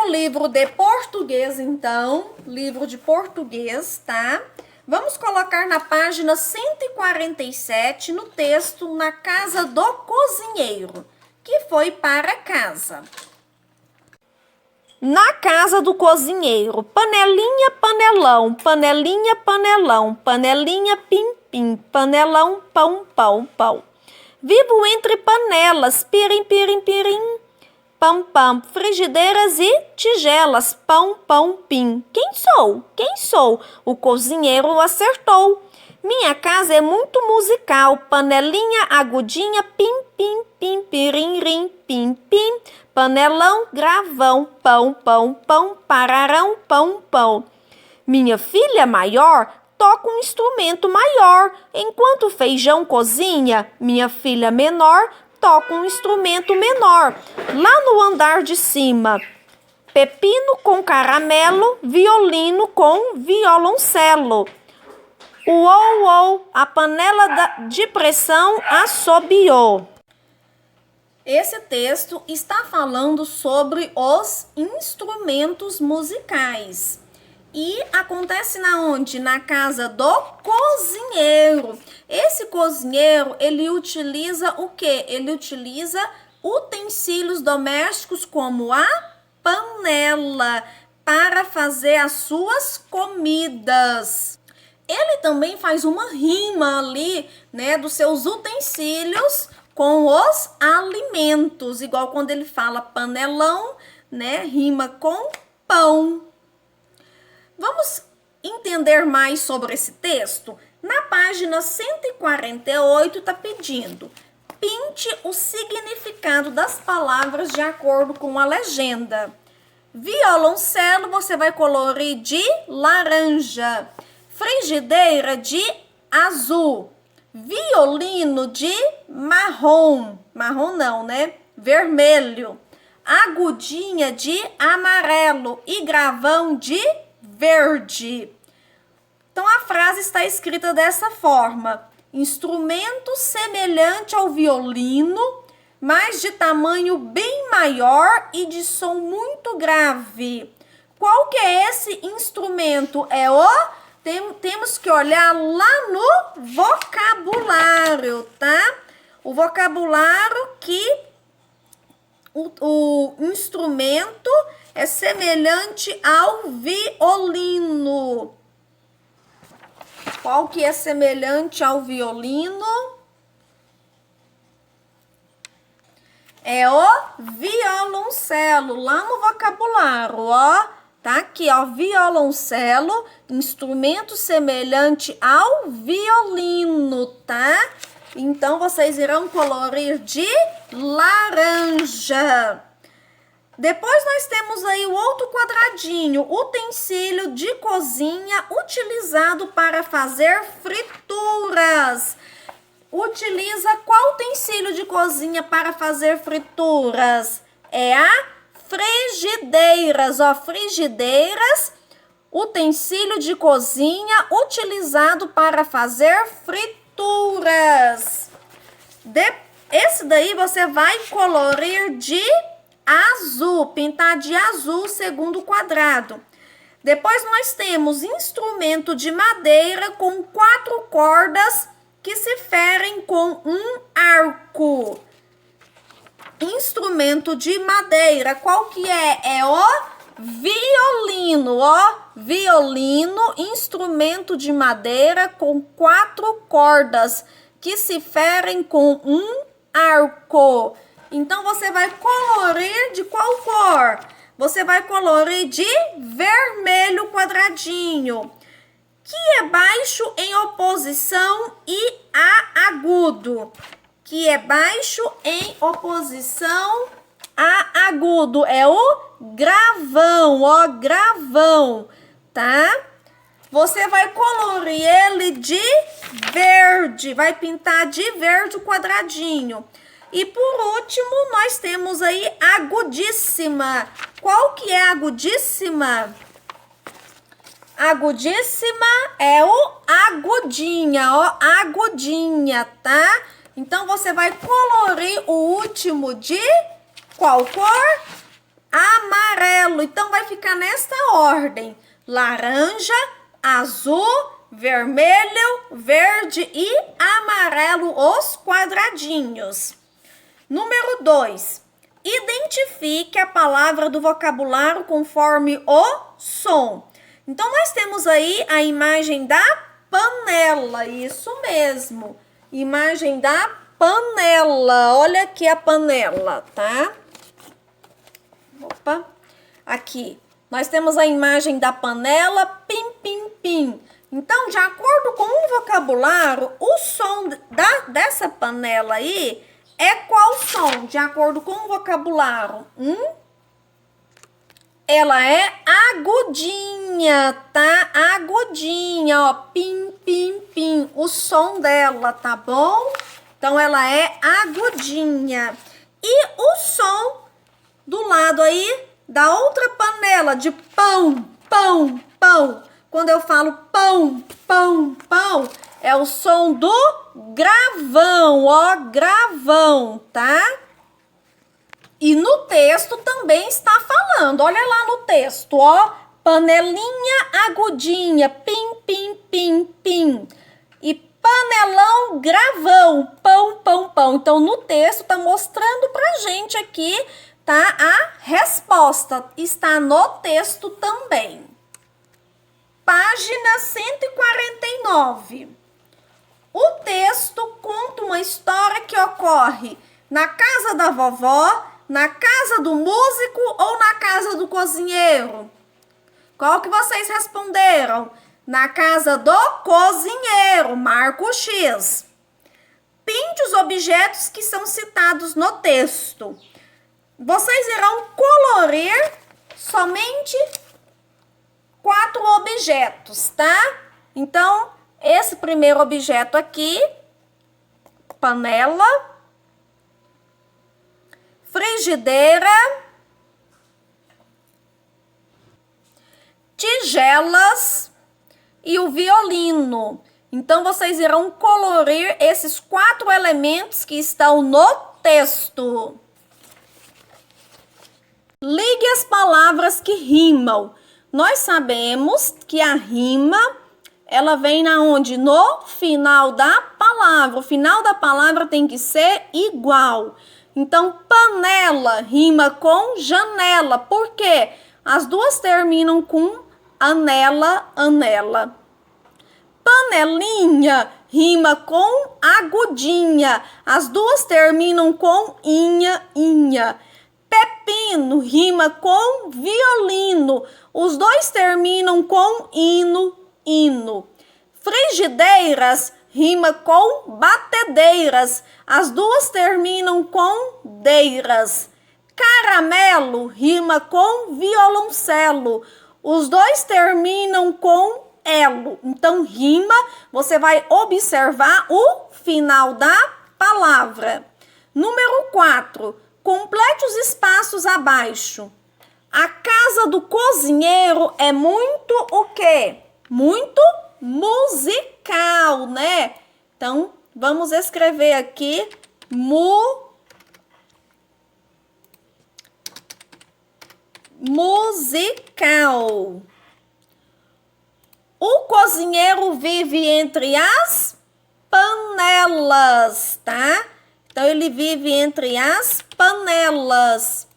no livro de português, então, livro de português, tá? Vamos colocar na página 147, no texto, na casa do cozinheiro, que foi para casa. Na casa do cozinheiro, panelinha, panelão, panelinha, panelão, panelinha, pim-pim, panelão, pão, pão, pão. Vivo entre panelas, pirim, pirim, pirim, pam, pam, frigideiras e tigelas, pão, pão, pim. Quem sou? Quem sou? O cozinheiro acertou. Minha casa é muito musical, panelinha, agudinha, pim, pim, pim, pirim, rim, pim, pim, panelão, gravão, pão, pão, pão, pararão, pão, pão. Minha filha maior toca um instrumento maior, enquanto o feijão cozinha, minha filha menor toca um instrumento menor. Lá no andar de cima, pepino com caramelo, violino com violoncelo. Uou, uou, a panela de pressão assobiou. Esse texto está falando sobre os instrumentos musicais. E acontece na onde? Na casa do cozinheiro. Esse cozinheiro, ele utiliza o quê? Ele utiliza utensílios domésticos como a panela para fazer as suas comidas. Ele também faz uma rima ali, né, dos seus utensílios com os alimentos. Igual quando ele fala panelão, né, rima com pão. Vamos entender mais sobre esse texto? Na página 148 está pedindo: pinte o significado das palavras de acordo com a legenda. Violoncelo você vai colorir de laranja. Frigideira de azul. Violino de marrom. Marrom não, né? Vermelho. Agudinha de amarelo e gravão de verde. Então a frase está escrita dessa forma: instrumento semelhante ao violino, mas de tamanho bem maior e de som muito grave. Qual que é esse instrumento? Temos que olhar lá no vocabulário, tá? O vocabulário que o instrumento é semelhante ao violino. Qual que é semelhante ao violino? É o violoncelo, lá no vocabulário, ó. Tá aqui, ó, violoncelo, instrumento semelhante ao violino, tá? Então, vocês irão colorir de laranja. Depois nós temos aí o outro quadradinho, utensílio de cozinha utilizado para fazer frituras. Utiliza qual utensílio de cozinha para fazer frituras? É a frigideiras, ó, frigideiras, utensílio de cozinha utilizado para fazer frituras. Esse daí você vai colorir de azul, pintar de azul segundo quadrado. Depois nós temos instrumento de madeira com 4 cordas que se ferem com um arco. Instrumento de madeira, qual que é? É o violino, ó. Violino, instrumento de madeira com 4 cordas que se ferem com um arco. Então, você vai colorir de qual cor? Você vai colorir de vermelho quadradinho, que é baixo em oposição e a agudo. Que é baixo em oposição a agudo. É o gravão, ó, gravão, tá? Você vai colorir ele de verde, vai pintar de verde o quadradinho. E por último, nós temos aí agudíssima. Qual que é agudíssima? Agudíssima é o agudinha, ó, agudinha, tá? Então, você vai colorir o último de qual cor? amarelo. Então, vai ficar nesta ordem: laranja, azul, vermelho, verde e amarelo, os quadradinhos. Número 2. Identifique a palavra do vocabulário conforme o som. Então, nós temos aí a imagem da panela, isso mesmo. Imagem da panela, olha aqui a panela, tá? Opa, aqui. Nós temos a imagem da panela, pim, pim, pim. Então, de acordo com o vocabulário, o som dessa panela aí é qual som? De acordo com o vocabulário. Ela é agudinha, tá? Agudinha, ó, pim, pim, pim. O som dela, tá bom? Então, ela é agudinha. E o som do lado aí da outra panela de pão, pão, pão. Quando eu falo pão, pão, pão, é o som do gravão, ó, gravão, tá? E no texto também está falando, olha lá no texto, ó, panelinha agudinha, pim, pim, pim, pim. E panelão, gravão, pão, pão, pão. Então, no texto tá mostrando pra gente aqui, tá? A resposta está no texto também. Página 149. O texto conta uma história que ocorre na casa da vovó, na casa do músico ou na casa do cozinheiro? Qual que vocês responderam? Na casa do cozinheiro, marca o X. Pinte os objetos que são citados no texto. Vocês irão colorir somente 4 objetos, tá? Então, esse primeiro objeto aqui, panela, frigideira, tigelas e o violino. Então, vocês irão colorir esses 4 elementos que estão no texto. Ligue as palavras que rimam. Nós sabemos que a rima, ela vem na onde? No final da palavra. O final da palavra tem que ser igual. Então, panela rima com janela. Por quê? As duas terminam com anela, anela. Panelinha rima com agudinha. As duas terminam com inha, inha. Pepino rima com violino. Os dois terminam com hino, hino. Frigideiras rima com batedeiras. As duas terminam com deiras. Caramelo rima com violoncelo. Os dois terminam com elo. Então, rima, você vai observar o final da palavra. Número 4. Complete os espaços abaixo. A casa do cozinheiro é muito o quê? Muito musical, né? Então, vamos escrever aqui musical. O cozinheiro vive entre as panelas, tá? Então, ele vive entre as panelas.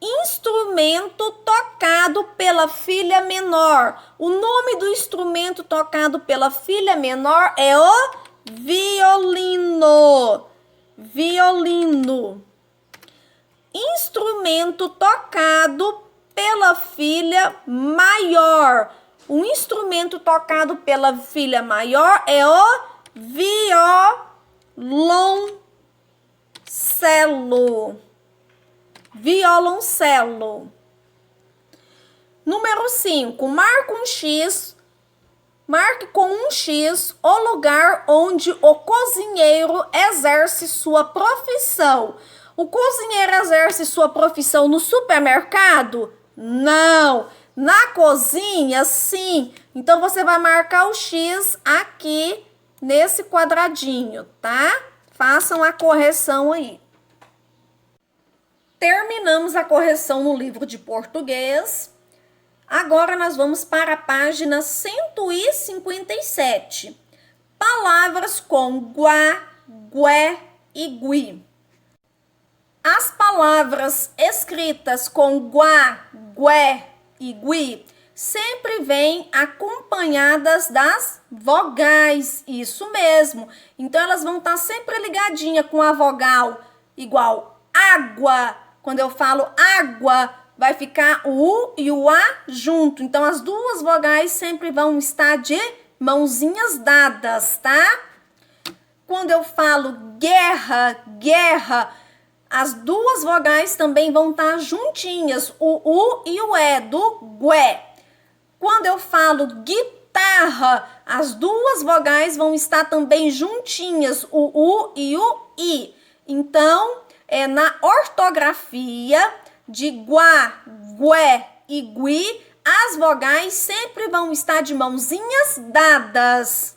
Instrumento tocado pela filha menor. O nome do instrumento tocado pela filha menor é o violino. Violino. Instrumento tocado pela filha maior. O instrumento tocado pela filha maior é o violoncelo. Violoncelo. Número 5. Marque com um X o lugar onde o cozinheiro exerce sua profissão. O cozinheiro exerce sua profissão no supermercado? Não. Na cozinha, sim. Então, você vai marcar o X aqui nesse quadradinho, tá? Façam a correção aí. terminamos a correção no livro de português. Agora nós vamos para a página 157. Palavras com guá, gué e gui. As palavras escritas com guá, gué e gui sempre vêm acompanhadas das vogais, isso mesmo. Então, elas vão estar sempre ligadinhas com a vogal, igual água. Quando eu falo água, vai ficar o U e o A junto. Então, as duas vogais sempre vão estar de mãozinhas dadas, tá? Quando eu falo guerra, guerra, as duas vogais também vão estar juntinhas, o U e o E, do gué. Quando eu falo guitarra, as duas vogais vão estar também juntinhas, o U e o I. Então, na ortografia de guá, gué e gui, as vogais sempre vão estar de mãozinhas dadas.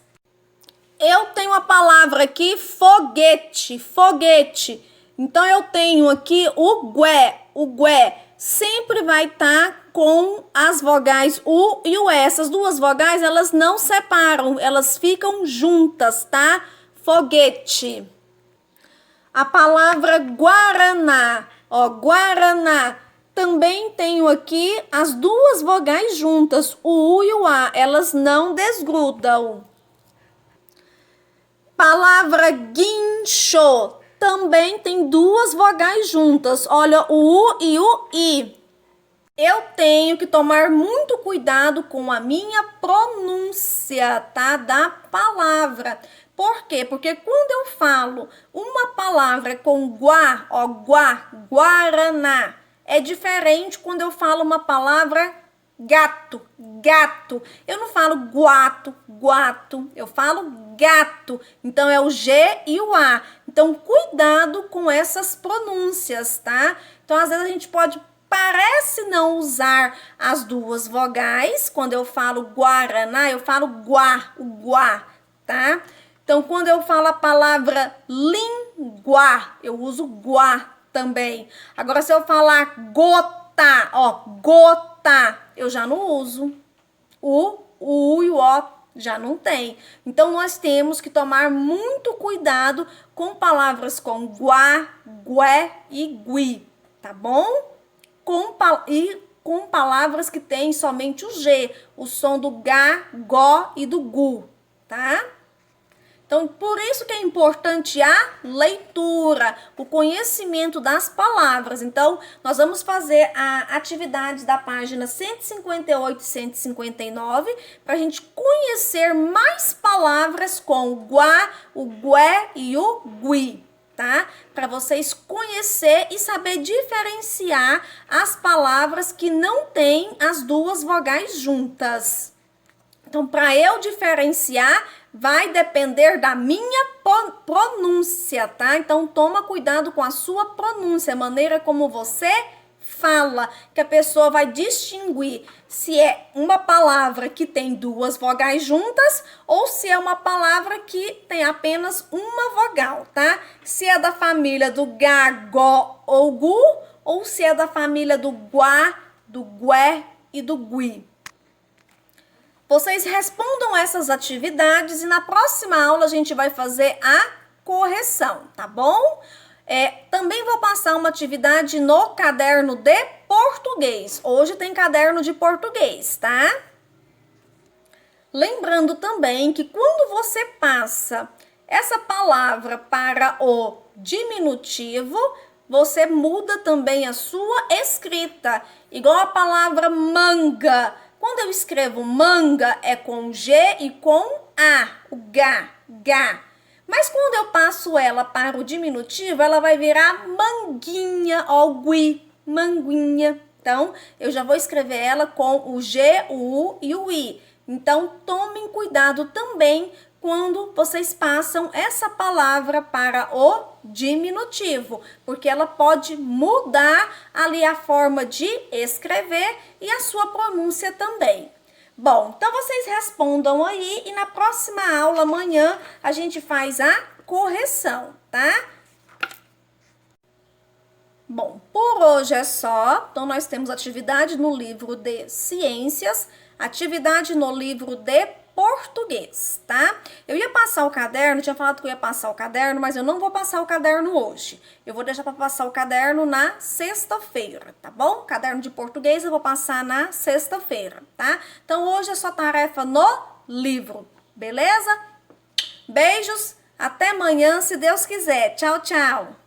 Eu tenho a palavra aqui foguete, foguete. Então, eu tenho aqui o gué sempre vai estar com as vogais U e o E. Essas duas vogais, elas não separam, elas ficam juntas, tá? Foguete. A palavra guaraná, ó, guaraná. Também tenho aqui as duas vogais juntas, o U e o A, elas não desgrudam. Palavra guincho. Também tem duas vogais juntas, olha, o U e o I. Eu tenho que tomar muito cuidado com a minha pronúncia, tá? Da palavra. Por quê? Porque quando eu falo uma palavra com guá, ó, guá, guaraná, é diferente quando eu falo uma palavra gato, gato. Eu não falo guato, guato, eu falo gato. Então, é o G e o A. Então, cuidado com essas pronúncias, tá? Então, às vezes a gente parece não usar as duas vogais. Quando eu falo guaraná, eu falo guá, o guá, tá? Então, quando eu falo a palavra língua, eu uso guá também. Agora, se eu falar gota, ó, gota, eu já não uso. O U e o O já não tem. Então, nós temos que tomar muito cuidado com palavras com guá, gué e gui, tá bom? Com palavras que têm somente o G, o som do gá, gó e do gu, tá? Então, por isso que é importante a leitura, o conhecimento das palavras. Então, nós vamos fazer a atividade da página 158 e 159 para a gente conhecer mais palavras com o guá, o gué e o gui, tá? Para vocês conhecer e saber diferenciar as palavras que não têm as duas vogais juntas. Então, para eu diferenciar, vai depender da minha pronúncia, tá? Então, toma cuidado com a sua pronúncia, a maneira como você fala, que a pessoa vai distinguir se é uma palavra que tem duas vogais juntas ou se é uma palavra que tem apenas uma vogal, tá? Se é da família do gá, gó ou gu, ou se é da família do guá, do gué e do gui. Vocês respondam essas atividades e na próxima aula a gente vai fazer a correção, tá bom? Também vou passar uma atividade no caderno de português. Hoje tem caderno de português, tá? Lembrando também que quando você passa essa palavra para o diminutivo, você muda também a sua escrita. Igual a palavra manga. Quando eu escrevo manga, é com G e com A, o gá, gá. Mas quando eu passo ela para o diminutivo, ela vai virar manguinha, ó, gui, manguinha. Então, eu já vou escrever ela com o G, o U e o I. Então, tomem cuidado também quando vocês passam essa palavra para o diminutivo, porque ela pode mudar ali a forma de escrever e a sua pronúncia também. Bom, então vocês respondam aí e na próxima aula, amanhã, a gente faz a correção, tá? Bom, por hoje é só. Então, nós temos atividade no livro de ciências, atividade no livro de português, tá? Eu ia passar o caderno, tinha falado que eu ia passar o caderno, mas eu não vou passar o caderno hoje. Eu vou deixar para passar o caderno na sexta-feira, tá bom? Caderno de português eu vou passar na sexta-feira, tá? Então, hoje é só tarefa no livro, beleza? Beijos, até amanhã, se Deus quiser. Tchau, tchau.